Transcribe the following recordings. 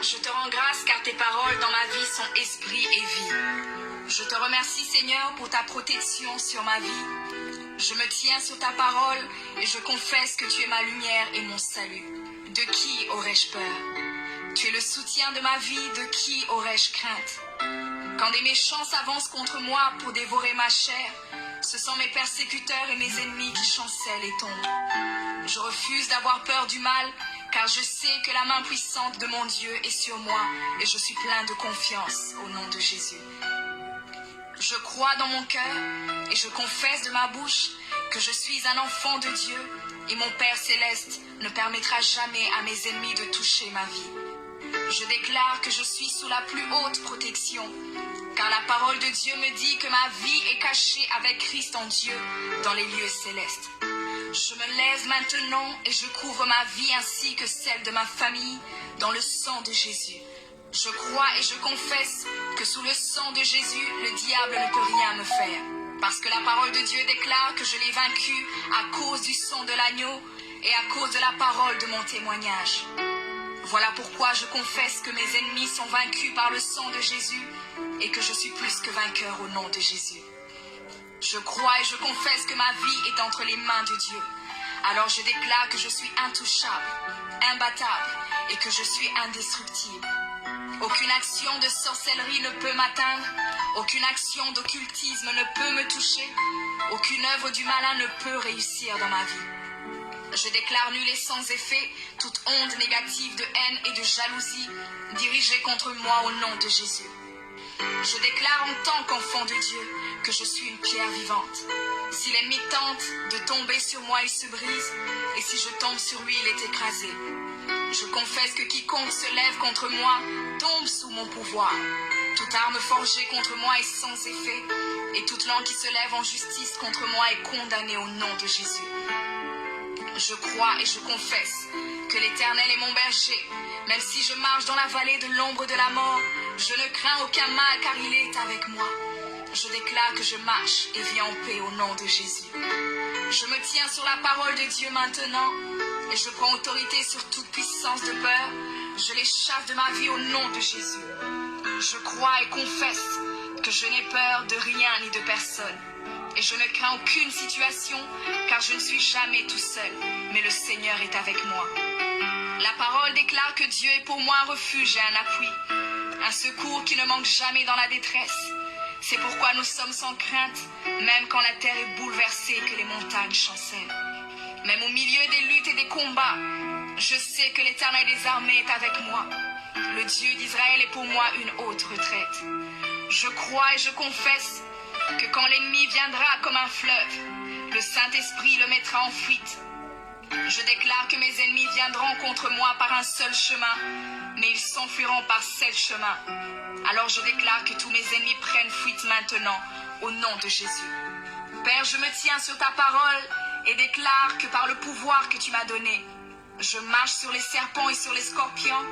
Je te rends grâce car tes paroles dans ma vie sont esprit et vie. Je te remercie Seigneur pour ta protection sur ma vie. Je me tiens sur ta parole et je confesse que tu es ma lumière et mon salut. De qui aurais-je peur? Tu es le soutien de ma vie, de qui aurais-je crainte? Quand des méchants s'avancent contre moi pour dévorer ma chair, ce sont mes persécuteurs et mes ennemis qui chancellent et tombent. Je refuse d'avoir peur du mal, car je sais que la main puissante de mon Dieu est sur moi et je suis plein de confiance au nom de Jésus. Je crois dans mon cœur et je confesse de ma bouche que je suis un enfant de Dieu et mon Père céleste ne permettra jamais à mes ennemis de toucher ma vie. Je déclare que je suis sous la plus haute protection, car la parole de Dieu me dit que ma vie est cachée avec Christ en Dieu dans les lieux célestes. Je me lève maintenant et je couvre ma vie ainsi que celle de ma famille dans le sang de Jésus. Je crois et je confesse que sous le sang de Jésus, le diable ne peut rien me faire. Parce que la parole de Dieu déclare que je l'ai vaincu à cause du sang de l'agneau et à cause de la parole de mon témoignage. Voilà pourquoi je confesse que mes ennemis sont vaincus par le sang de Jésus et que je suis plus que vainqueur au nom de Jésus. Je crois et je confesse que ma vie est entre les mains de Dieu. Alors je déclare que je suis intouchable, imbattable et que je suis indestructible. Aucune action de sorcellerie ne peut m'atteindre, aucune action d'occultisme ne peut me toucher, aucune œuvre du malin ne peut réussir dans ma vie. Je déclare nul et sans effet toute onde négative de haine et de jalousie dirigée contre moi au nom de Jésus. Je déclare en tant qu'enfant de Dieu que je suis une pierre vivante. Si l'ennemi tente de tomber sur moi, il se brise, et si je tombe sur lui, il est écrasé. Je confesse que quiconque se lève contre moi tombe sous mon pouvoir. Toute arme forgée contre moi est sans effet, et toute langue qui se lève en justice contre moi est condamnée au nom de Jésus. Je crois et je confesse que l'Éternel est mon berger. Même si je marche dans la vallée de l'ombre de la mort, je ne crains aucun mal car il est avec moi. Je déclare que je marche et vis en paix au nom de Jésus. Je me tiens sur la parole de Dieu maintenant et je prends autorité sur toute puissance de peur. Je les chasse de ma vie au nom de Jésus. Je crois et confesse que je n'ai peur de rien ni de personne. Et je ne crains aucune situation, car je ne suis jamais tout seul, mais le Seigneur est avec moi. La parole déclare que Dieu est pour moi un refuge et un appui, un secours qui ne manque jamais dans la détresse. C'est pourquoi nous sommes sans crainte, même quand la terre est bouleversée et que les montagnes chancellent. Même au milieu des luttes et des combats, je sais que l'Éternel des armées est avec moi. Le Dieu d'Israël est pour moi une haute retraite. Je crois et je confesse que quand l'ennemi viendra comme un fleuve, le Saint-Esprit le mettra en fuite. Je déclare que mes ennemis viendront contre moi par un seul chemin, mais ils s'enfuiront par 7 chemins. Alors je déclare que tous mes ennemis prennent fuite maintenant, au nom de Jésus. Père, je me tiens sur ta parole et déclare que par le pouvoir que tu m'as donné, je marche sur les serpents et sur les scorpions,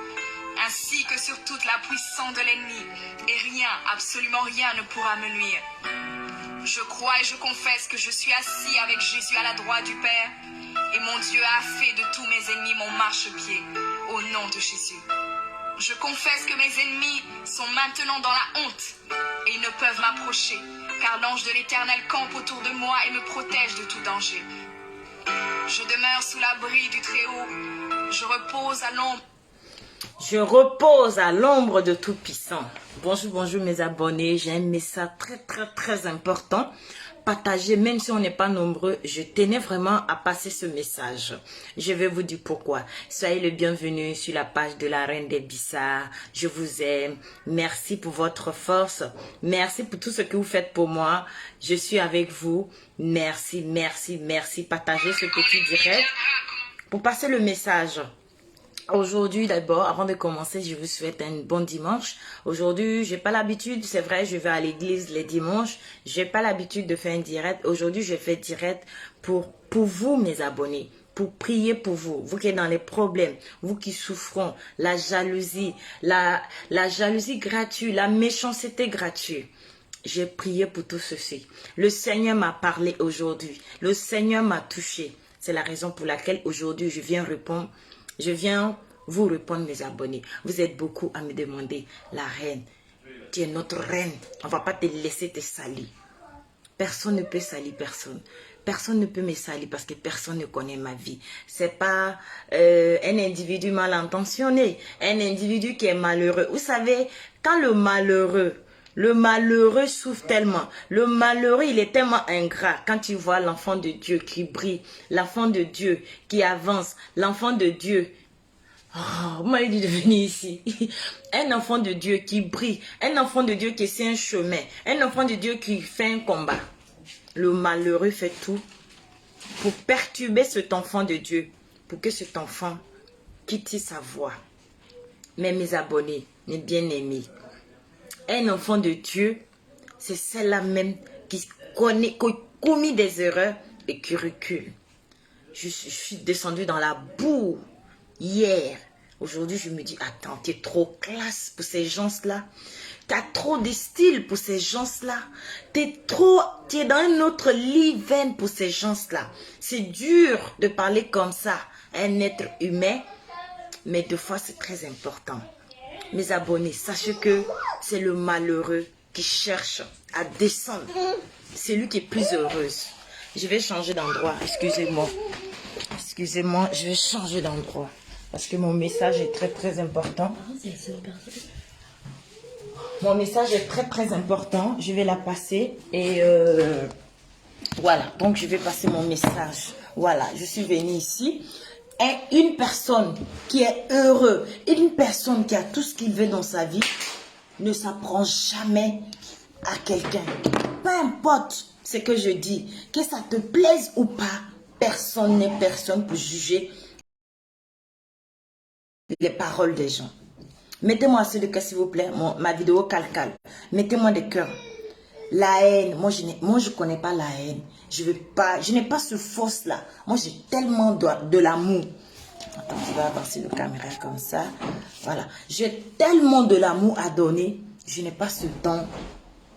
ainsi que sur toute la puissance de l'ennemi, et rien, absolument rien ne pourra me nuire. Je crois et je confesse que je suis assis avec Jésus à la droite du Père, et mon Dieu a fait de tous mes ennemis mon marchepied, au nom de Jésus. Je confesse que mes ennemis sont maintenant dans la honte, et ils ne peuvent m'approcher, car l'ange de l'Éternel campe autour de moi et me protège de tout danger. Je demeure sous l'abri du Très-Haut, je repose à l'ombre. Je repose à l'ombre de Tout-Puissant. Bonjour, bonjour mes abonnés. J'ai un message très important. Partagez, même si on n'est pas nombreux, je tenais vraiment à passer ce message. Je vais vous dire pourquoi. Soyez le bienvenu sur la page de la Reine des Bissards. Je vous aime. Merci pour votre force. Merci pour tout ce que vous faites pour moi. Je suis avec vous. Merci, merci, merci. Partagez ce petit direct pour passer le message. Aujourd'hui, d'abord, avant de commencer, je vous souhaite un bon dimanche. Aujourd'hui, j'ai pas l'habitude, c'est vrai, je vais à l'église les dimanches. J'ai pas l'habitude de faire un direct. Aujourd'hui, je fais direct pour vous, mes abonnés. Pour prier pour vous, vous qui êtes dans les problèmes, vous qui souffrez, la jalousie gratuite, la méchanceté gratuite. J'ai prié pour tout ceci. Le Seigneur m'a parlé aujourd'hui. Le Seigneur m'a touché. C'est la raison pour laquelle aujourd'hui, je viens répondre. Je viens vous répondre, mes abonnés. Vous êtes beaucoup à me demander, la reine, tu es notre reine. On ne va pas te laisser te salir. Personne ne peut salir personne. Personne ne peut me salir parce que personne ne connaît ma vie. C'est pas un individu mal intentionné, un individu qui est malheureux. Vous savez, quand le malheureux souffre tellement. Le malheureux, il est tellement ingrat. Quand tu vois l'enfant de Dieu qui brille, l'enfant de Dieu qui avance, l'enfant de Dieu. Oh, moi, il dit de venir ici. Un enfant de Dieu qui brille, un enfant de Dieu qui sait un chemin, un enfant de Dieu qui fait un combat. Le malheureux fait tout pour perturber cet enfant de Dieu, pour que cet enfant quitte sa voie. Mais mes abonnés, mes bien-aimés, un enfant de Dieu, c'est celle-là même qui commet des erreurs et qui recule. Je suis descendue dans la boue hier. Aujourd'hui, je me dis, attends, tu es trop classe pour ces gens-là. Tu as trop de style pour ces gens-là. Tu es dans un autre level pour ces gens-là. C'est dur de parler comme ça à un être humain, mais des fois, c'est très important. Mes abonnés, sachez que c'est le malheureux qui cherche à descendre. C'est lui qui est plus heureuse. Je vais changer d'endroit, excusez-moi. Excusez-moi, je vais changer d'endroit. Parce que mon message est très important. Mon message est très important. Je vais la passer. Et voilà, donc je vais passer mon message. Voilà, je suis venue ici. Et une personne qui est heureuse, une personne qui a tout ce qu'il veut dans sa vie, ne s'apprend jamais à quelqu'un. Peu importe ce que je dis, que ça te plaise ou pas, personne n'est personne pour juger les paroles des gens. Mettez-moi assez de cœur, s'il vous plaît, ma vidéo calcale. Mettez-moi des cœurs. La haine, moi je connais pas la haine. Je n'ai pas ce force-là. Moi j'ai tellement de l'amour. Attends, je vais avancer la caméra comme ça. Voilà. J'ai tellement de l'amour à donner. Je n'ai pas ce temps.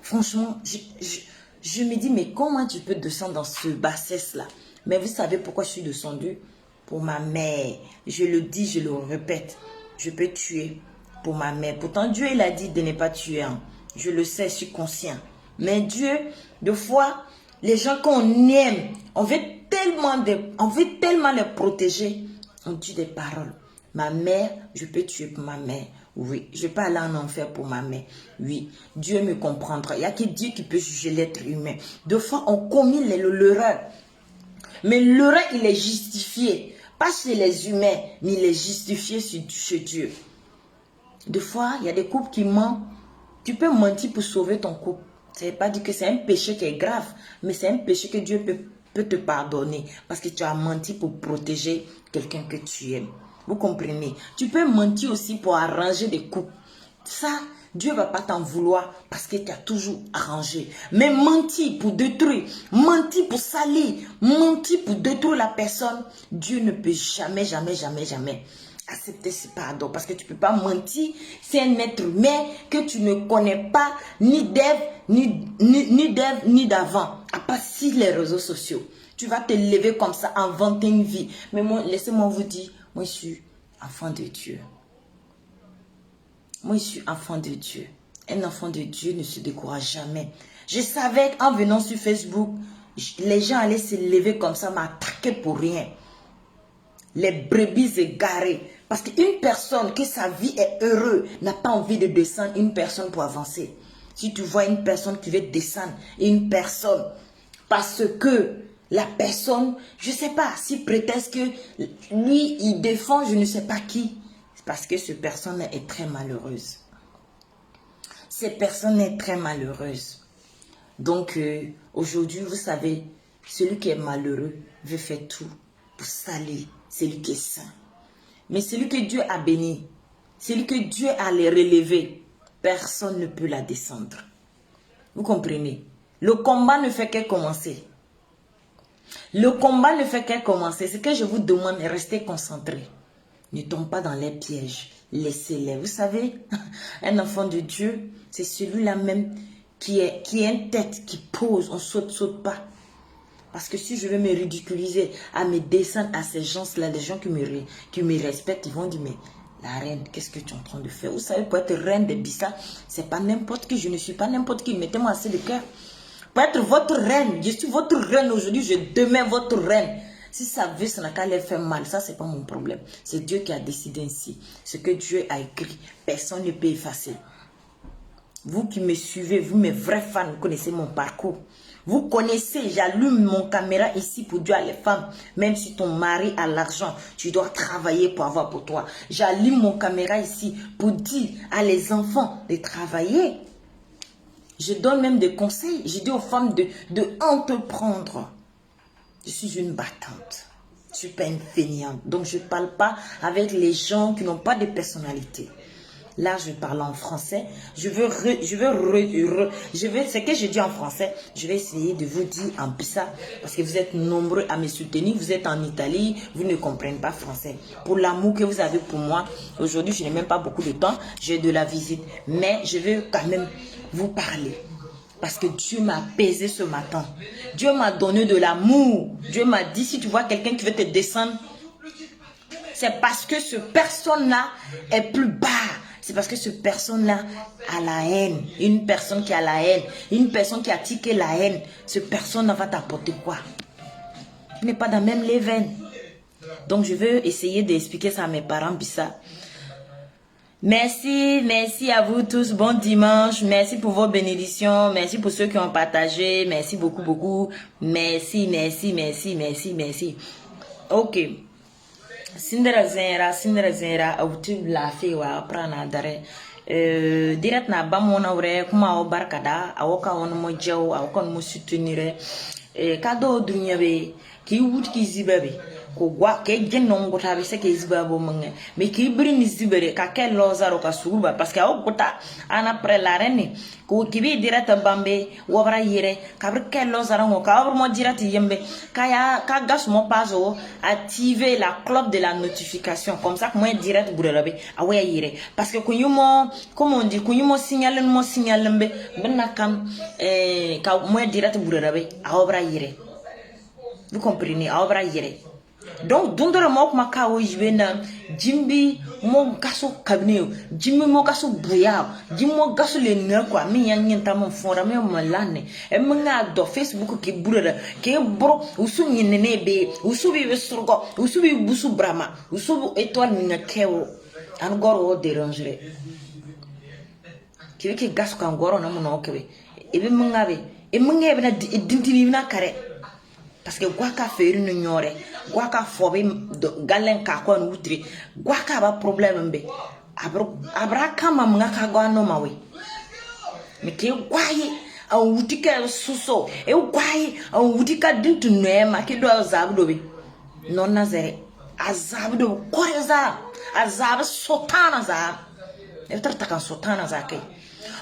Franchement, je me dis, mais comment tu peux descendre dans ce bassesse-là? Mais vous savez pourquoi je suis descendue? Pour ma mère. Je le dis, je le répète. Je peux tuer pour ma mère. Pourtant, Dieu, il a dit de ne pas tuer. Hein. Je le sais, je suis conscient. Mais Dieu, des fois, les gens qu'on aime, on veut tellement les protéger. On dit des paroles. Ma mère, je peux tuer pour ma mère. Oui, je peux aller en enfer pour ma mère. Oui, Dieu me comprendra. Il n'y a que Dieu qui peut juger l'être humain. Des fois, on commet l'erreur. Mais l'erreur, il est justifié. Pas chez les humains, mais il est justifié chez Dieu. Des fois, il y a des couples qui mentent. Tu peux mentir pour sauver ton couple. Ça ne veut pas dire que c'est un péché qui est grave, mais c'est un péché que Dieu peut te pardonner parce que tu as menti pour protéger quelqu'un que tu aimes. Vous comprenez? Tu peux mentir aussi pour arranger des couples. Ça, Dieu ne va pas t'en vouloir parce que tu as toujours arrangé. Mais mentir pour détruire, mentir pour salir, mentir pour détruire la personne, Dieu ne peut jamais accepter ce pardon. Parce que tu ne peux pas mentir. C'est un être humain que tu ne connais pas, ni d'Ève, ni d'avant. À part si les réseaux sociaux. Tu vas te lever comme ça, inventer une vie. Mais moi, laissez-moi vous dire, moi je suis enfant de Dieu. Moi, je suis enfant de Dieu. Un enfant de Dieu ne se décourage jamais. Je savais qu'en venant sur Facebook, les gens allaient se lever comme ça, m'attaquer pour rien. Les brebis égarées. Parce qu'une personne que sa vie est heureuse n'a pas envie de descendre une personne pour avancer. Si tu vois une personne qui veut descendre une personne parce que la personne, je ne sais pas, si prétexte que lui, il défend je ne sais pas qui. Parce que cette personne est très malheureuse. Cette personne est très malheureuse. Donc, aujourd'hui, vous savez, celui qui est malheureux veut faire tout pour salir celui qui est saint. Mais celui que Dieu a béni, celui que Dieu a les relevé, personne ne peut la descendre. Vous comprenez? Le combat ne fait que commencer. Le combat ne fait que commencer. Ce que je vous demande est rester concentré. Ne tombe pas dans les pièges. Laissez-les. Vous savez, un enfant de Dieu, c'est celui-là même qui est une tête qui pose. On saute pas. Parce que si je veux me ridiculiser, à me descendre à ces gens-là, les gens qui me respectent, ils vont dire, mais La reine, qu'est-ce que tu es en train de faire? Vous savez, pour être reine de Bissa, c'est pas n'importe qui. Je ne suis pas n'importe qui. Mettez-moi assez de cœur. Pour être votre reine, je suis votre reine aujourd'hui, je demeure votre reine. Si ça veut, ça n'a qu'à leur faire mal. Ça, c'est pas mon problème. C'est Dieu qui a décidé ainsi. Ce que Dieu a écrit, personne ne peut effacer. Vous qui me suivez, vous mes vrais fans, vous connaissez mon parcours. Vous connaissez, j'allume mon caméra ici pour dire à les femmes, même si ton mari a l'argent, tu dois travailler pour avoir pour toi. J'allume mon caméra ici pour dire à les enfants de travailler. Je donne même des conseils. Je dis aux femmes de entreprendre. Je suis une battante. Je ne suis pas une fainéante. Donc je ne parle pas avec les gens qui n'ont pas de personnalité. Là, je parle en français. Ce que je dis en français, je vais essayer de vous dire en Bissa, parce que vous êtes nombreux à me soutenir. Vous êtes en Italie, vous ne comprenez pas français. Pour l'amour que vous avez pour moi, aujourd'hui, je n'ai même pas beaucoup de temps. J'ai de la visite, mais je vais quand même vous parler. Parce que Dieu m'a apaisé ce matin. Dieu m'a donné de l'amour. Dieu m'a dit, si tu vois quelqu'un qui veut te descendre, c'est parce que cette personne-là est plus bas. C'est parce que cette personne-là a la haine. Une personne qui a la haine. Une personne qui a tiqué la haine. Cette personne va t'apporter quoi? Tu n'es pas dans même les veines. Donc je veux essayer d'expliquer ça à mes parents, Bissa. Merci, merci à vous tous. Bon dimanche. Merci pour vos bénédictions. Merci pour ceux qui ont partagé. Merci beaucoup, beaucoup. Merci, merci, merci, merci, merci. Ok. Sindra Zera, autu lafi wa prana dare. Direct na bamona wre kuma o barkada, awoka on mo jew, awoko mo soutenir. Kado dunya be, ki wut ki zibabe. Ko gwa ke gennon gota be se ke zibabo menge. Mais ki brin zibere ka ke lozaro ka suruba parce que aw gota ana pre la reine. Ko kibi direct bambe wabra yire kabr ke lozaro ngo ka mo direct yembe ka gas mo pazo activer la cloche de la notification comme ça que moi direct bourabe awe yire parce que kunyumo comme on dit kunyumo signal mbe benna kam ka moi direct bourabe awbra yire. Vous comprenez awbra yire. Donc dondora mok makawo jibena jimbi mo gaso kabneo jimbi mo gaso buya jimbi mo gaso le ngakwa mi yanyenta mo fora me malane e menga do Facebook ki burara ke bro usu nyinene be usu bi surgo usu bi busu brama usu étoile mi ngakewo an goro o déranger ki gaso kan goro na mo no kebe e be menga be e menga be na dintini na kare. Parce que Gwaka fait une nyore, Gwaka fobe galen kakwa n'outre, Gwaka ba problème mbe. Abra kama mngaka gwa no mawe. Meke gwaye a wutika suso, e gwaye a wutika dintu noema ke do azabdo be. Non nazere, azabdo koreza, azab sotana za. E trata sotana za ke.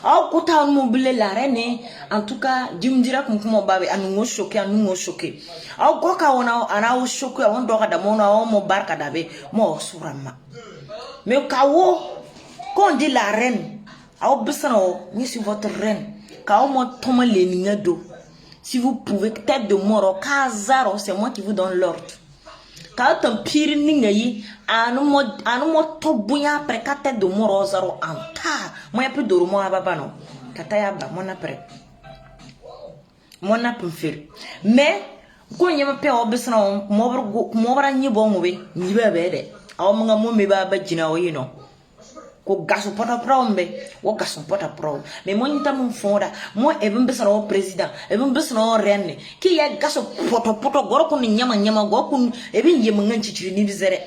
Au kota mobile la reine en tout cas dimdira kumkumo babe anu choqué au goka ona ana o choqué on doka da mona o mo barka dabe mo surama mais kawo quand dit la reine au besano ni sur votre reine kawo mo toma le ningado si vous pouvez tête de moro kazaro c'est moi qui vous donne l'ordre. Quand ton pire ningayi anu mo to bunya après ka tête de moro zaro anta moi y a plus de moi baba non kataya ba mon après mon après faire mais ko nyama pe obesna mo bra nyi bo ngobe nyi ba be de aw mga mo me ba jina o yino ko gaso pota prombe wo gaso pota pro mais mo nyita mo fonda mo even besna o président even besna o renne ki ya gaso poto goro ko nyama go kun even yem nganchi chiri ni bizere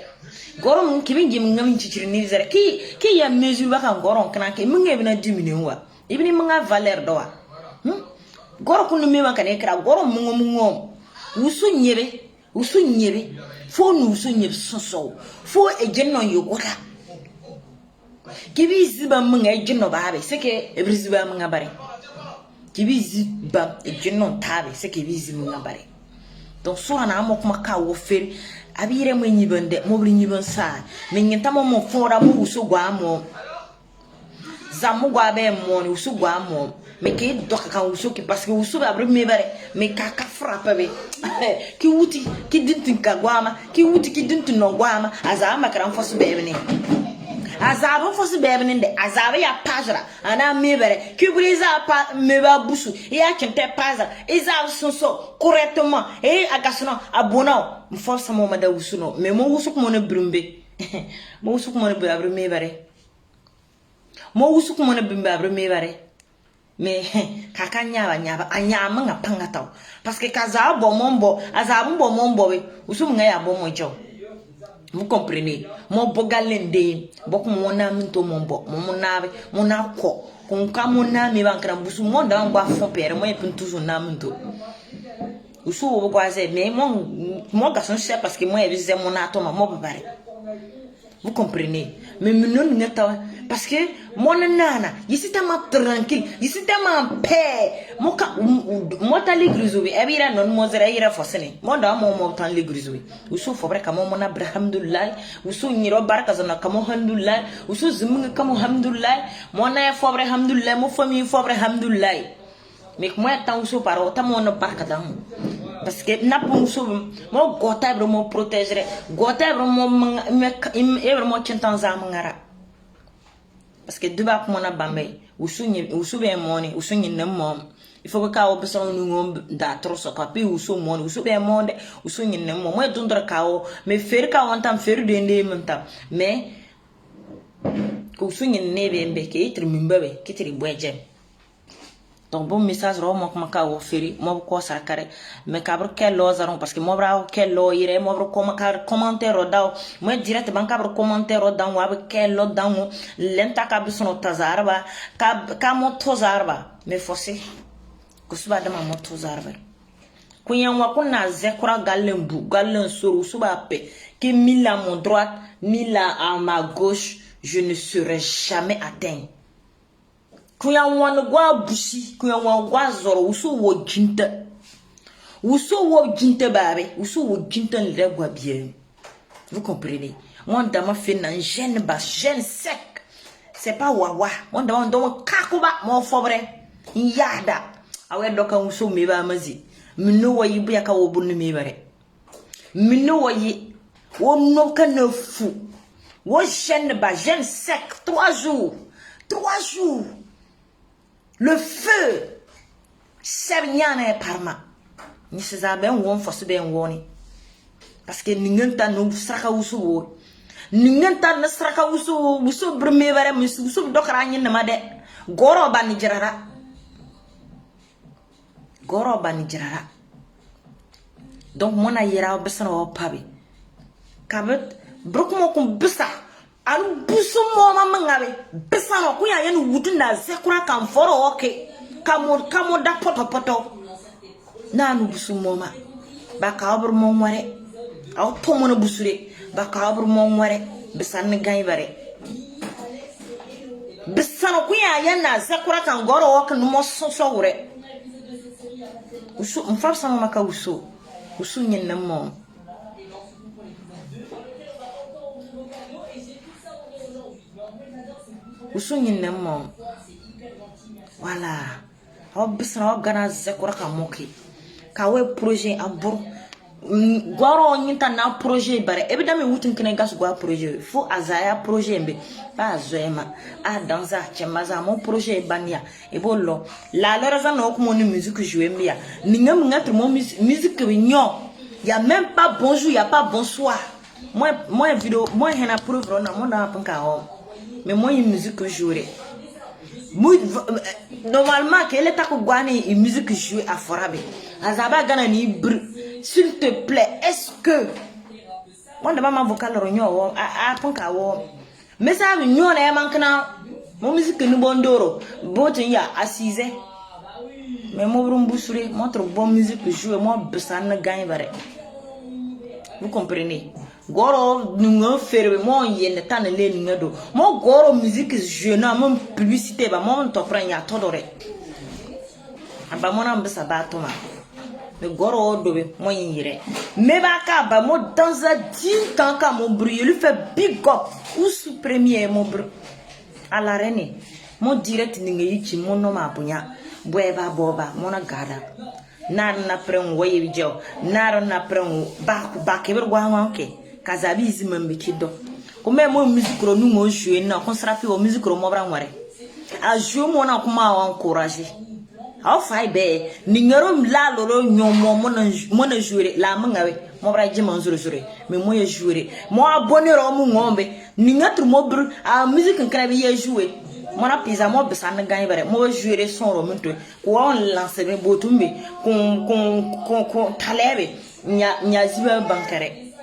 goro mun kibi yem nganchi chiri ni bizere ki ya mesure ba kan goro kana ke mun ngebina diminuer wa ibini mga valeur do wa goro kun me ma kan ekra goro mun usu nyebe fo nu usu nyebe so fo ejenno yogota kibi ziba munga ejinno babe seke ebriziba munga bare kibi ziba ejinno tabe seke bizi munga bare donc so na mo kuma ka wo fer abire mo nyibande mo bri nyiban sa me nyenta mo fora mo uso gwa mo zamu gwa be mo ni uso gwa mo me ke doka ka uso ki parce que uso ba bri me bare me ka frappe be ki wuti ki dintin ka gwa ma ki wuti ki dintin no gwa ma azama kran fosu be ne azaba fosi bebe de azaba ya pajra ana mebere kibriza pa meba busu ya kente pazra iza sonso correctement agasono abona mforsa mo mada wusuno me mo wusu ko na brumbe mo wusu ko na brumbe mebere mo wusu ko na brumbe mebere me kaka nyaba anyama nga pangataw parce que kaza bo mombo azaba bo mombo we wusu nga ya bo mojo. Vous comprenez? Mon bogalende, beaucoup mon âme to mon bo, mon nave, mon accord, qu'on comme mon âme et van crambus, mon d'un bois fond père, moi et tous son âme to. Ou sous vous croisez, mais mon garçon cher parce que moi, il visait mon atome, mon barré. Vous comprenez? Mais non, parce que mon nana, ici tellement tranquille, ici tellement paix. Moi, t'as l'église, oui, et bien, non, moi, j'ai forcément. Moi, dans mon temps, l'église, oui. Ou sous fabrique, comme mon abrahamdullah, ou sous niro barkazana, comme hamdullah, ou sous zimung, comme hamdullah, mon aïe fabrique hamdullah, mon famille fabrique hamdullah. Mais moi, tant que par autant, mon barkazan. Parce que n'a pas mon gota vraiment protéger, gota vraiment vraiment chantant zamangara. Parce que deux mon abambe, ou souvenez money, ou souvenez mom. Il faut que kao personne nous d'atro so papi ou sou mon ou souvenez monde, ou souvenez mom. Moi dondra kao, mais faire kao en temps faire de ndementa. Mais ou souvenez nebe ke itri mimbabe, ke itri boejem. Donc bon message vraiment comme ka offrir moi ko sakare mais kabro quel lozaron parce que moi bra quel lo ire moi bro commentaire daw moi direct ban kabro commentaire daw wa quel lo daw lenta kabro sono tazarba ka mo tozarba mais forcé ko suba dama mo tozarba kunya wa kuna zekura galen soro suba pe que mille à mon droite mille à ma gauche je ne serai jamais atteint. Kuya wan gwa bushi kuya wan gwa zoro usu wo jinta babe usu wo jinta le gwa bien. Vous comprenez? Mon dama fait nan jeune bas jeune sec. C'est pas wawa. Mon dama ndo kakuba mo fobre. Yada. Awe doka usu meba mazi. Mino wayi buya ka wo bunu mebare. Mino wayi wo no ka ne fou. Wo jeune bas jeune sec 3 jours. 3 jours. Le feu, c'est rien parma. Ni se zaben won force ben woni. Parce que ningenta no sraka usu. Ningenta na sraka usu breme bare usu dokra nyin na made. Goro bani jirara. Donc mona yera obesana o pabi. Kabet brok mo kum bisa. Alu busu moma mangabe besano kuya yenu wuduna zekura kan foro oke kamo da poto na anu busu moma baka obur mo ngware aw pomono busure baka obur mo ngware besan gay bare besano kuya yana zekura kan goro oke no mo so wure usu mfafsa mama ka usu nyen na mom. Voilà. Obisna gana zekura ka moki. Ka we projet abur. Goro nyinta na projet bare. Ebidame wutin kene gas gwa projet. Fo azaya projet mbe. Ba azoema. A danza chemaza mon projet bania. Ebolo. La leraza no ko mon musique jouer mbia. Ningam ngatre mon musique nyo. Y a même pas bonjour, y a pas bonsoir. Moi vidéo, moi hena preuve rona mon na panka ho. Mais moi une musique jouer. Normalement qu'elle est à Kouani une musique jouée à Forabe. Azaba gana ni s'il te plaît, est-ce que moi de maman vocal rogno a panka wo. Mais ça veut nyon na mankana. Mon musique ni bondoro. Botin ya assise. Mais moi brumbusure, montre bonne musique jouer moi besan gagne bare. Vous comprenez? Goro nunga ferbe mo yene tan le ninga do mo goro musique jeune mo publicité ba mo to pranya todore aba mo na mbesa ba to ma me goro do be mo yire me ba ka ba mo dans a 10 ans ka mo bruit lui fait big up ou sous premier mo bru à la reine mo direct ninga yichi mo no ma bunya boeba boba mo na gada na pren woye bijo na pren ba ke ber gwa ma okay kazabi zimambe kido Comme moi musique nous moi jouer na qu'on sera plus au musique moi bra ngare. A jouer moi na kuma encourager. Aw fay be ni ngaro la lolo nyomo mo na jouer la mangawe mo bra jima jouer mais moi jouer moi abonné ro mu ngombe ni ngatre mo br a musique nkra be ye jouer mo na pizza mo besa na gagner bare mo jouer son ro minto ko on lancer be botumbe kon talebe nya ziba bankare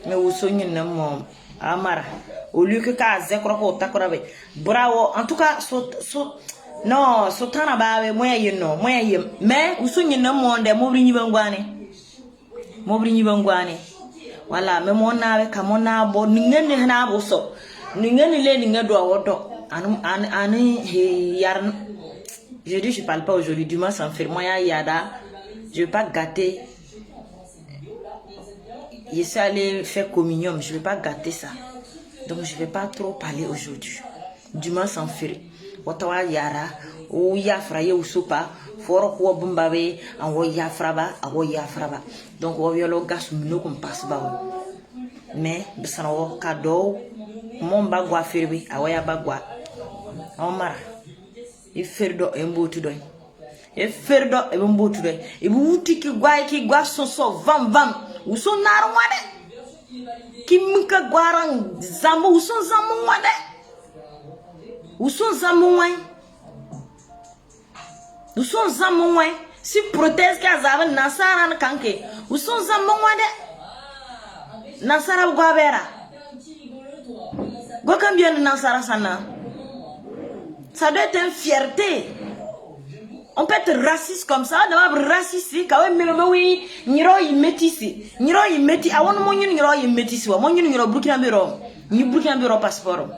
mais wo so nyin na mo amara au lieu que ka zekro ko takora be bravo en tout cas non, sotana bawe moya yeno, moya yem. Mais usunyi na monde mobri nyibangwane. Mobri nyibangwane. Voilà, mais mon nawe kamona bo ningene na bo so. Ningene le ningedo awodo. Ani yar. Je dis je parle pas aujourd'hui, du moins ça me fait moya yada. Je vais pas gâter. Je suis allé faire communion, je vais pas gâter ça. Donc je vais pas trop parler aujourd'hui. Du moins ça me fait. Watawa yara o yafra ye usupa foro ko bumbabe an wo yafraba awo yafraba donc wo yolo gas mino ko passe ba mais bisana wo kado mon bagwa ferbi awaya bagwa omara e ferdo e mbotu doy e ferdo e mbotu doy e wuti ki gwa so vam uso nar wade ki minka gwaran zamu uso zamu wade où sont zamouins? Où sont zamouins? Si prothèse qu'azave nasara kanke. Où sont zamouins de? Nasara guavera. Gwakambien nasara sana. Ça doit être une fierté. On peut être raciste comme ça, d'abord raciste, quand même, oui, niro y métissé. Niro y métissé. Avant mon niro y métissé. Mon niro Burkina Faso. Ni Burkina Faso passeport.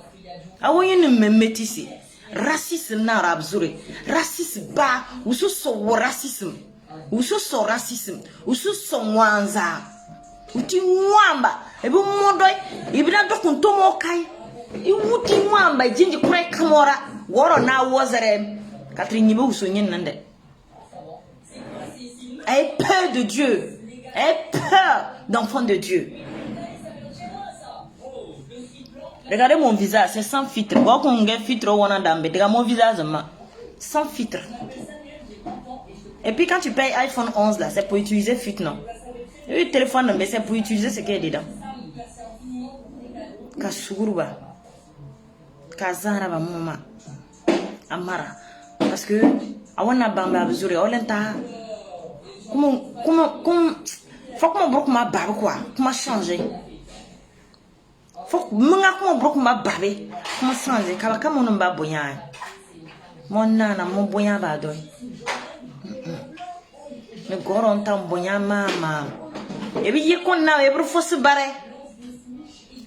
Awoyen me métissé. Racisme na rabzure. Racisme ba. Usu so racisme. Usu so racisme. Usu so wanza. Uti mwamba. Ebi mondoy. Ebi na dokun tomo kai. Uti mwamba. Jinji kure kamora. Woro na wozere. Catherine Nibo uso nyen nande. Aie peur de Dieu. Aie peur d'enfant de Dieu. Regardez mon visage, c'est sans filtre. Regardez mon visage, sans filtre. Et puis quand tu payes iPhone 11 là, c'est pour utiliser filtre, non? Le téléphone, mais c'est pour utiliser ce qu'il y a dedans. Kasuruba, Kazaraba mama, Amara. Parce que awana bamba bezure, olenta. Comment, faut que mon broc m'a barbe quoi? Comment changer? Faut que mon broc m'a babé. Comment changer? Kabaka mon mba boyan. Mon nana, mon boyan badoy. Mais goron tam boyan mama. Et puis yé qu'on a, et pour faut se barrer.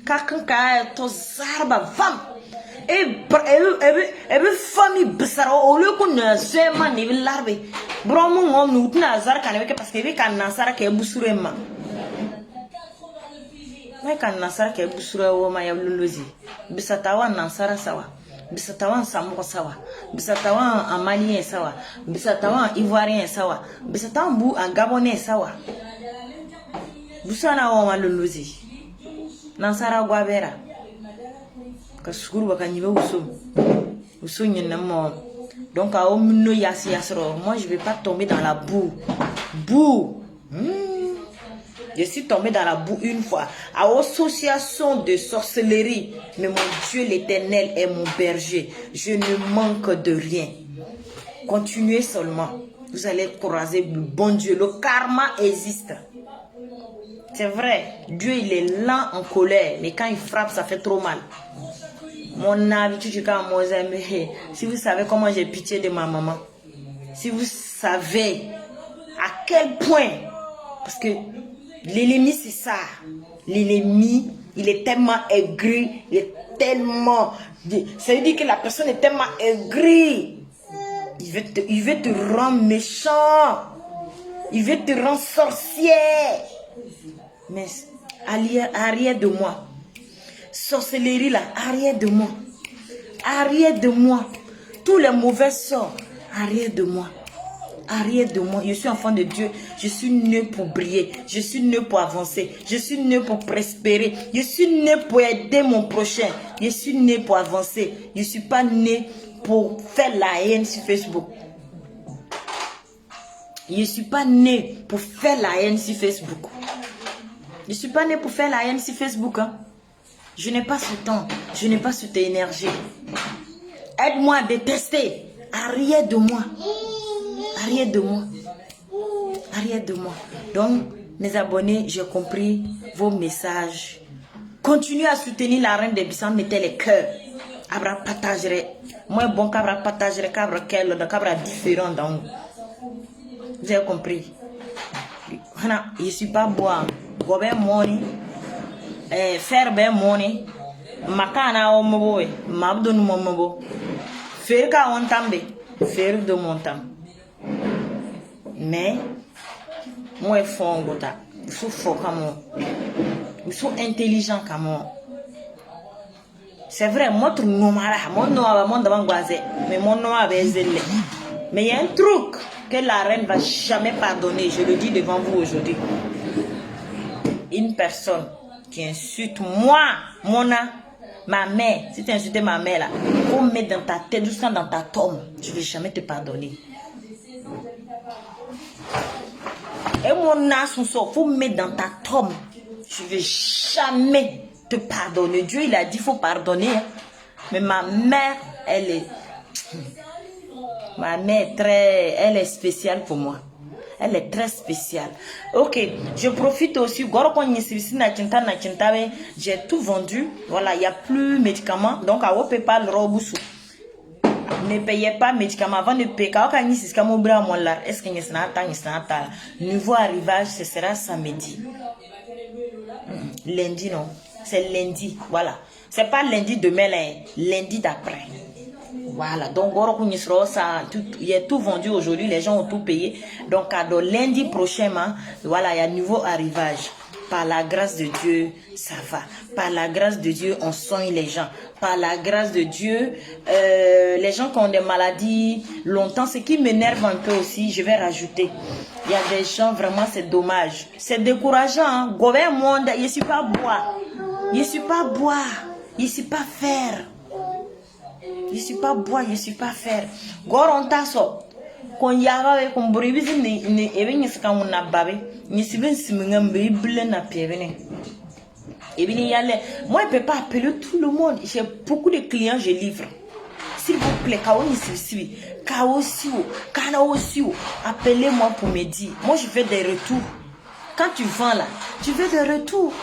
Kakan ka to zarba femme. Et famille besaro au lieu qu'on ne sait pas ni l'arbe. Bromo on nous n'a zar kan parce que vi kan nasara ke busurema. Mais kan nasara ke busura wo ma ya luluzi. Bisatawa nasara sawa. Bisatawan samoa sawa. Bisatawan amalien sawa. Bisatawan ivoirien sawa. Bisatawan bu en gabonais sawa. Busana wo ma luluzi. Nasara guavera. Donc moi je vais pas tomber dans la boue. Je suis tombé dans la boue une fois à association de sorcellerie, mais mon Dieu l'Éternel est mon berger, je ne manque de rien. Continuez seulement, vous allez croiser le bon Dieu. Le karma existe. C'est vrai, Dieu il est lent en colère, mais quand il frappe ça fait trop mal. Mon habitude quand moi si vous savez comment j'ai pitié de ma maman, si vous savez à quel point, parce que l'ennemi c'est ça, l'ennemi il est tellement aigri, il est tellement, ça veut dire que la personne est tellement aigrie, il veut te rendre méchant, il veut te rendre sorcier, mais arrière de moi. Sorcellerie là, arrière de moi. Arrière de moi. Tous les mauvais sorts, arrière de moi. Arrière de moi, je suis enfant de Dieu. Je suis né pour briller. Je suis né pour avancer. Je suis né pour prospérer. Je suis né pour aider mon prochain. Je suis né pour avancer. Je ne suis pas né pour faire la haine sur Facebook. Je ne suis pas né pour faire la haine sur Facebook. Je ne suis pas né pour faire la haine sur Facebook. Hein. Je n'ai pas ce temps. Je n'ai pas cette énergie. Aide-moi à détester. Arrière de moi. Arrière de moi. Arrière de moi. Donc, mes abonnés, j'ai compris vos messages. Continuez à soutenir la reine des Bissau. Mettez les cœurs. Abra partagerait. Moi, bon, cabra partagerait. Cabra quel, cabra différent. Donc, vous avez compris. Je ne suis pas bois. Robert Money. Faire ben money. Makana o mobo. Mabdo no mobo. Faire ka on tambe. Faire de mon temps. Mais, moi, je suis fort comme moi. Je suis intelligent comme moi. C'est vrai, moi, je suis normal. Mais mon nom est zélé. Mais il y a un truc que la reine ne va jamais pardonner. Je le dis devant vous aujourd'hui. Une personne qui insulte moi, ma mère. Si tu insultes ma mère, là, faut me mettre dans ta tête jusqu'à dans ta tombe. Je ne vais jamais te pardonner. Et mon âge, il faut me mettre dans ta tombe. Je ne vais jamais te pardonner. Dieu, il a dit qu'il faut pardonner. Hein. Mais ma mère, elle est... Ma mère elle est spéciale pour moi. Elle est très spéciale. Ok, je profite aussi. J'ai tout vendu. Voilà, il n'y a plus de médicaments. Donc, à PayPal, ne payez pas médicaments avant de payer. Est-ce que nouveau arrivage, ce sera samedi. Lundi, non. C'est lundi. Voilà. C'est pas lundi demain, lundi d'après. Voilà. Donc, il y a tout vendu aujourd'hui. Les gens ont tout payé. Donc, à lundi prochain, voilà, il y a nouveau arrivage. Par la grâce de Dieu, ça va. Par la grâce de Dieu, on soigne les gens. Par la grâce de Dieu, les gens qui ont des maladies longtemps, ce qui m'énerve un peu aussi, je vais rajouter. Il y a des gens, vraiment, c'est dommage. C'est décourageant. Hein? Gouvernement monde, je ne suis pas boire. Je ne suis pas boire. Je ne suis pas faire. Je ne suis pas boire, je ne suis pas faire. Gorontaso. Kon yaba we kon buribizi ni ebe nyisika wona babe nyisibe nsiminga mbibile na pievene ebini yale moi je peux pas appeler tout le monde, j'ai beaucoup de clients, je livre. S'il vous plaît, kao nyisibi kao siwo kana osiwo, appelez-moi pour me dire. Moi je fais des retours. Quand tu vends là, tu fais des retours.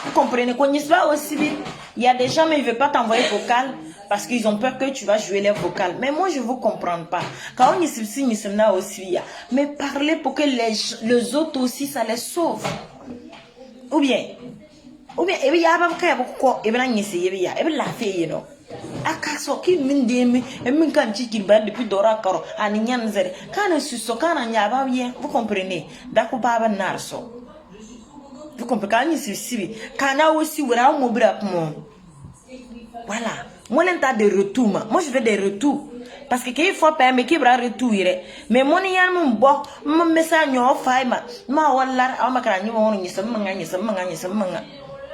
Vous comprenez qu'on y soit aussi vite. Il y a des gens mais ils veulent pas t'envoyer vocal. Parce qu'ils ont peur que tu vas jouer les vocales. Mais moi, je ne vous comprends pas. Quand on est là aussi, mais parlez pour que les autres aussi, ça les sauve. Ou bien, il y a pas quoi, il y a la fille, non. Akaso qui m'indemne et me quand tu vas depuis Dora Karo, à Nyanzer, quand on se quand on y a pas bien, vous comprenez. D'accord, pas narso. Vous comprenez quand il suit. Quand on a aussi, on a un mobile. Voilà. Moi, je des retours. Moi, je fais des retours. Parce que qu'il faut payer, mais qu'il y a retour. Mais moi, il y a un bon, mon message, il y a un faille. Ma wallah, on m'a craigné, on y se manga.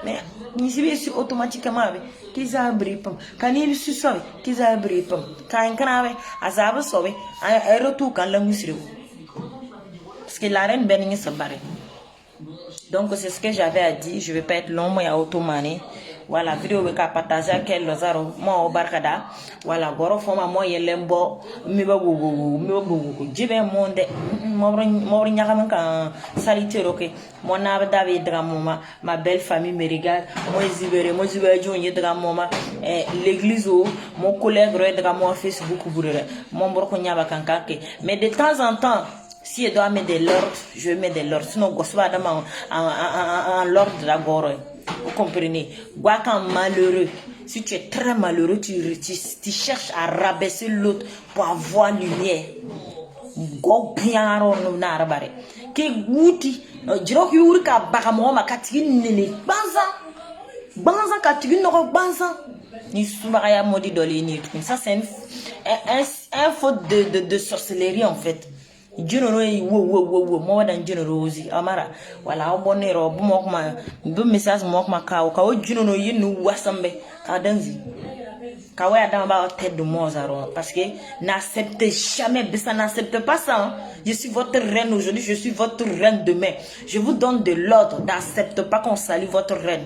Mais, il s'y automatiquement. Qu'ils a bris. Quand il se sauve, qu'ils a bris. Quand il crave, à Zaba sauve, un retour quand la musique. Parce que la reine Bénin se barre. Donc, c'est ce que j'avais à dire. Je ne vais pas être long, moi, il y a automane. Voilà, vidéo que partager à quel Lazaro, moi au Barcada. Voilà, goro forma moi yelembo, mi bagugu, jibe monde, mori nyakaman kan salite roke. Mon ave David Dramoma, ma belle famille me regarde. Moi zibere jonye Dramoma, l'église où mon collègue regarde Dramo Facebook bourre. Mon broko nyaba kankake. Mais de temps en temps, si je dois mettre de l'ordre, je vais mettre de l'ordre. Sinon, goswa dama en l'ordre de la gore. Vous comprenez? Guacan malheureux. Si tu es très malheureux, tu cherches à rabaisser l'autre pour avoir lumière. Go bien on a rabare. Que gouti, jiro ki uri ka bakamo ma katigi nene. Banza katigi no banza. Ni soumaya modi dolé ni. Ça c'est un faute de sorcellerie en fait. Junoro wo mo wadan junoro ozi amara wala obonero bu mokma bu message mokma ka junoro yinu wasambe ka danzi ka wa adam ba tête de mozaro parce que n'acceptez jamais ça, n'acceptez pas ça hein. Je suis votre reine aujourd'hui, je suis votre reine demain. Je vous donne de l'ordre, n'acceptez pas qu'on salue votre reine.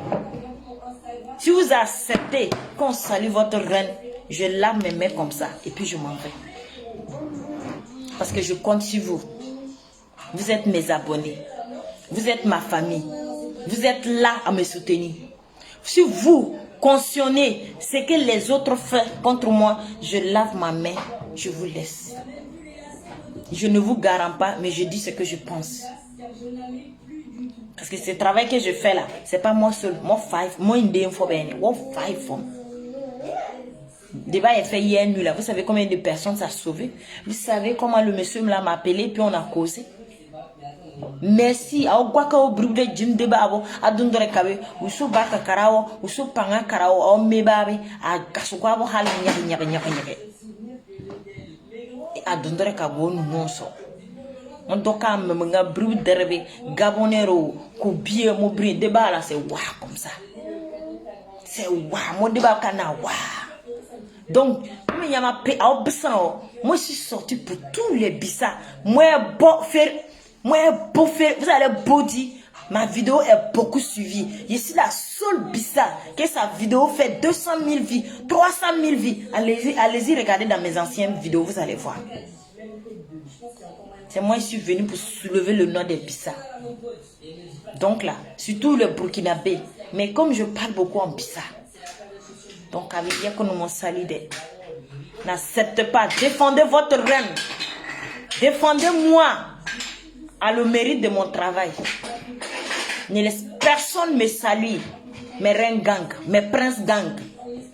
Si vous acceptez qu'on salue votre reine, je lave mes mains comme ça et puis je m'en vais. Parce que je compte sur vous. Vous êtes mes abonnés. Vous êtes ma famille. Vous êtes là à me soutenir. Si vous cautionnez ce que les autres font contre moi, je lave ma main, je vous laisse. Je ne vous garantis pas, mais je dis ce que je pense. Parce que ce travail que je fais là, c'est pas moi seul. Moi, débat est fait hier nuit là. Vous savez combien de personnes ça a sauvé? Vous savez comment le monsieur m'a appelé puis on a causé? Merci. On doit me brûler derrière Gabonero, Koubie, Mobri, débat là, c'est waouh comme ça. C'est waouh, mon débat cana waouh. Donc, moi je suis sorti pour tous les bissa. Moi, beau faire, vous allez beau dire, ma vidéo est beaucoup suivie. Je suis la seule bissa que sa vidéo fait 200 000 vies, 300 000 vies. Allez-y, regardez dans mes anciennes vidéos, vous allez voir. C'est moi, je suis venu pour soulever le nom des Bissa. Donc là, surtout le Burkinabé. Mais comme je parle beaucoup en Bissa, donc avec bien que nous m'en salue. N'acceptez pas. Défendez votre reine. Défendez-moi à le mérite de mon travail. Ne laisse personne me saluer. Mes reines gang, mes princes gang.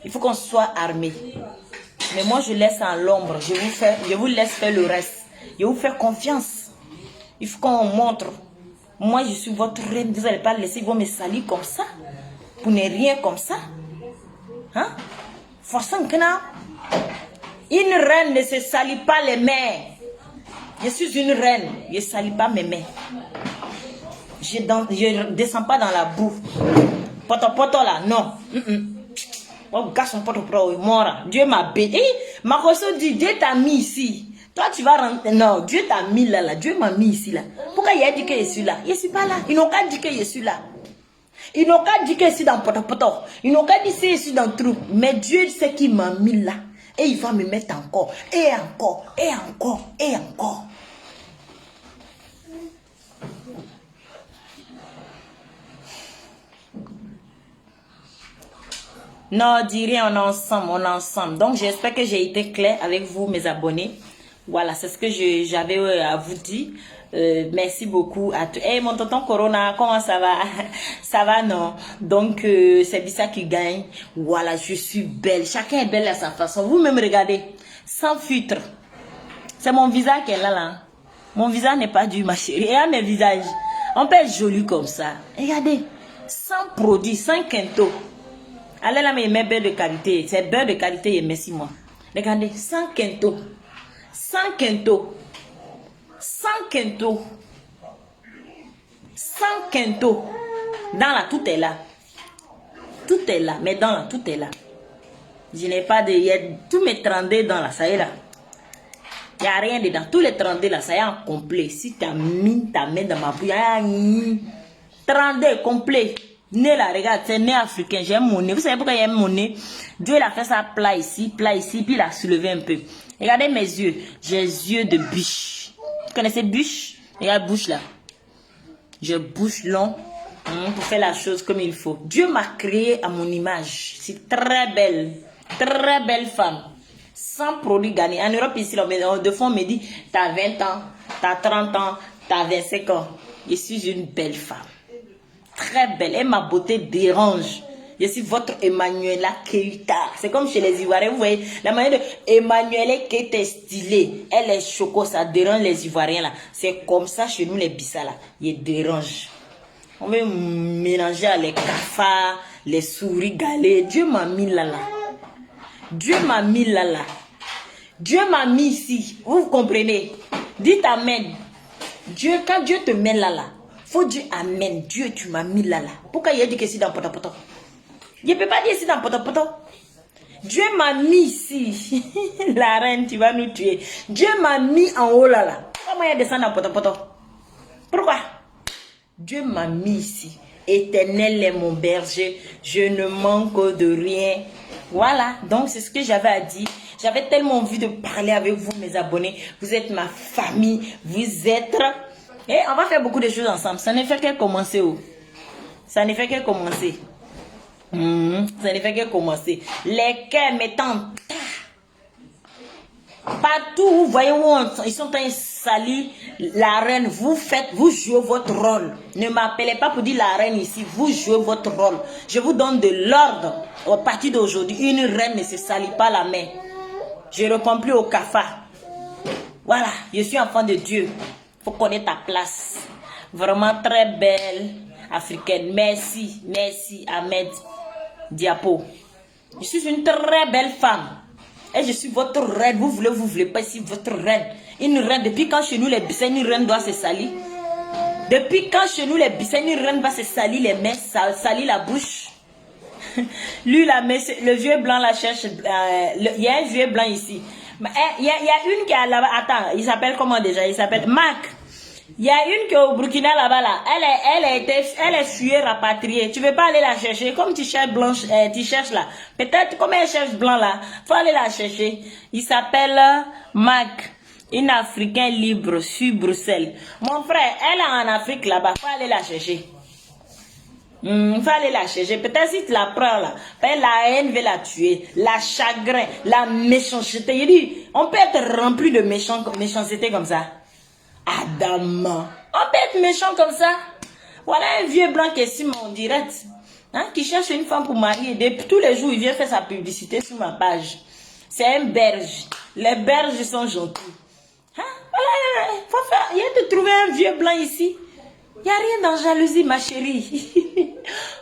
Il faut qu'on soit armés. Mais moi, je laisse en l'ombre. Je vous laisse faire le reste. Je vous fais confiance. Il faut qu'on montre. Moi, je suis votre reine. Vous n'allez pas laisser me saluer comme ça. Pour ne rien comme ça. Hein? Une reine ne se salit pas les mains. Je suis une reine. Je ne salis pas mes mains. Je ne descends pas dans la boue. Poto là, non. Oh, gars, son poto pro, mort. Dieu m'a béni. Ma dit, Dieu t'a mis ici. Toi, tu vas rentrer. Non, Dieu t'a mis là. Dieu m'a mis ici là. Pourquoi il a dit que je suis là? Je ne suis pas là. Ils n'ont qu'à dire que je suis là. Ils n'ont qu'à dire que je suis dans poto. Ils n'ont qu'à dire que je suis dans le trou. Mais Dieu sait qu'il m'a mis là. Et il va me mettre encore. Et encore. Et encore. Et encore. Non, dis rien, on est ensemble. Donc, j'espère que j'ai été clair avec vous, mes abonnés. Voilà, c'est ce que j'avais à vous dire. Merci beaucoup à tous. Hey, mon tonton Corona, comment ça va? Ça va, non? Donc, c'est Bissa qui gagne. Voilà, je suis belle. Chacun est belle à sa façon. Vous-même, regardez. Sans filtre. C'est mon visage qui est là. Mon visage n'est pas dur, ma chérie. Regarde mes visages. On peut être joli comme ça. Regardez. Sans produit, sans quinto. Allez là, mais beurre de qualité. C'est beurre de qualité et merci moi. Regardez, sans quinto. Sans quinto. Sans quinto. Sans quinto. Dans là, tout est là. Tout est là. Mais dans là, tout est là. Je n'ai pas de... Tous mes 32 dans là, ça y est là. Il n'y a rien dedans. Tous les 32 là, ça y est en complet. Si tu as mis ta main dans ma bouille, 32 complet. Né là, regarde, c'est né africain. J'aime mon nez. Vous savez pourquoi j'aime mon nez? Dieu l'a fait ça plat ici, puis il a soulevé un peu. Regardez mes yeux. J'ai les yeux de bûche. Vous connaissez bûche? Regarde, bouche là. Je bouche long pour faire la chose comme il faut. Dieu m'a créé à mon image. C'est très belle femme. Sans produit gagné. En Europe, ici, de fond, on me dit, t'as 20 ans, t'as 30 ans, t'as 25 ans. Je suis une belle femme. Très belle. Et ma beauté dérange. Je suis votre Emmanuela Keita. C'est comme chez les Ivoiriens. Vous voyez, la manière de Emmanuela Keita est stylée. Elle est choco, ça dérange les Ivoiriens là. C'est comme ça chez nous les Bissa là. Il dérange. On veut mélanger les cafards, les souris galées. Dieu m'a mis là. Dieu m'a mis là. Dieu m'a mis ici. Vous comprenez? Dites Amen. Dieu, quand Dieu te met là, faut dire Amen. Dieu, tu m'as mis là. Pourquoi il a dit que c'est dans Potopoto? Je ne peux pas dire c'est dans Potopoto. Dieu m'a mis ici. La reine, tu vas nous tuer. Dieu m'a mis en haut là. Comment il descend dans Potopoto? Pourquoi? Dieu m'a mis ici. Éternel est mon berger. Je ne manque de rien. Voilà. Donc, c'est ce que j'avais à dire. J'avais tellement envie de parler avec vous, mes abonnés. Vous êtes ma famille. Vous êtes... Et on va faire beaucoup de choses ensemble. Ça ne fait que commencer. Oh. Ça ne fait que commencer. Ça ne fait que commencer. Les cœurs mettant partout, vous voyez où ils sont en train de salir la reine. Vous jouez votre rôle. Ne m'appelez pas pour dire la reine ici. Vous jouez votre rôle. Je vous donne de l'ordre. À partir d'aujourd'hui, une reine ne se salit pas la main. Je ne réponds plus au cafard. Voilà, je suis enfant de Dieu. Faut connaître ta place. Vraiment très belle africaine. Merci, merci Ahmed Diapo. Je suis une très belle femme. Et je suis votre reine. Vous voulez pas ici votre reine. Une reine, depuis quand chez nous les Bissens, une reine doit se salir? Depuis quand chez nous les Bissens, une reine va se salir les mains, salir la bouche? Lui, le vieux blanc la cherche. Il y a un vieux blanc ici. Il y a une qui est là-bas. Attends, il s'appelle comment déjà? Il s'appelle Mac. Il y a une qui est au Burkina là-bas là. Elle est fuyée, rapatriée. Tu veux pas aller la chercher? Comme tu cherches blanche, tu cherches là. Peut-être comme elle cherche blanc là. Faut aller la chercher. Il s'appelle Mac. Une Africain libre sur Bruxelles. Mon frère, elle est en Afrique là-bas. Faut aller la chercher. Il faut aller la chercher. Peut-être si tu la prends là, la haine veut la tuer, la chagrin, la méchanceté. Il dit, on peut être rempli de méchanceté comme ça. Adam, on peut être méchant comme ça. Voilà un vieux blanc qui est sur mon direct, hein, qui cherche une femme pour marier. Depuis tous les jours, il vient faire sa publicité sur ma page. C'est un berge. Les berges sont gentils. Hein? Voilà, il y a de trouver un vieux blanc ici. Il n'y a rien dans jalousie, ma chérie.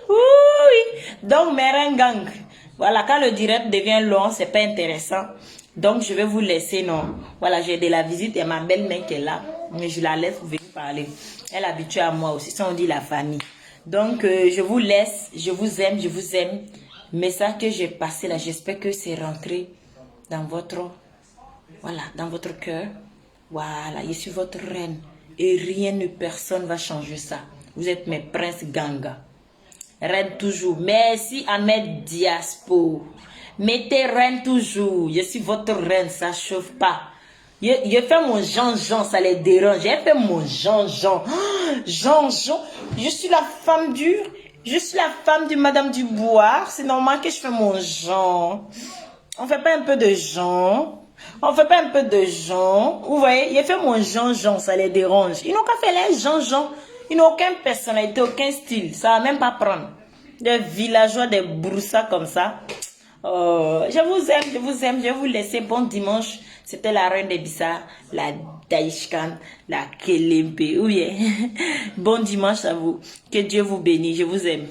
Oui. Donc, merengang. Voilà, quand le direct devient long, c'est pas intéressant. Donc, je vais vous laisser, non. Voilà, j'ai de la visite et ma belle-mère qui est là. Mais je la laisse venir parler. Elle est habituée à moi aussi, ça on dit la famille. Donc, je vous laisse. Je vous aime, je vous aime. Mais ça que j'ai passé là, j'espère que c'est rentré dans votre... Voilà, dans votre cœur. Voilà, je suis votre reine. Et rien ni personne va changer ça. Vous êtes mes princes ganga. Reine toujours. Merci Ahmed Diaspo. Mettez reine toujours. Je suis votre reine, ça chauffe pas. Je fais mon Jean-Jean, ça les dérange. J'ai fait mon Jean-Jean. Jean-Jean. Je suis la femme dure. Je suis la femme de Madame Dubois. C'est normal que je fais mon Jean. On fait pas un peu de Jean. On fait pas un peu de Jean. Vous voyez, il a fait mon Jean-Jean, ça les dérange. Ils n'ont qu'à faire les Jean-Jean. Ils n'ont aucune personnalité, aucun style. Ça va même pas prendre. Des villageois, des broussards comme ça. Je vous aime, je vous aime. Je vais vous laisser. Bon dimanche. C'était la reine des Bissars, la Daishkan, la Kelempe. Oui. Bon dimanche à vous. Que Dieu vous bénisse. Je vous aime.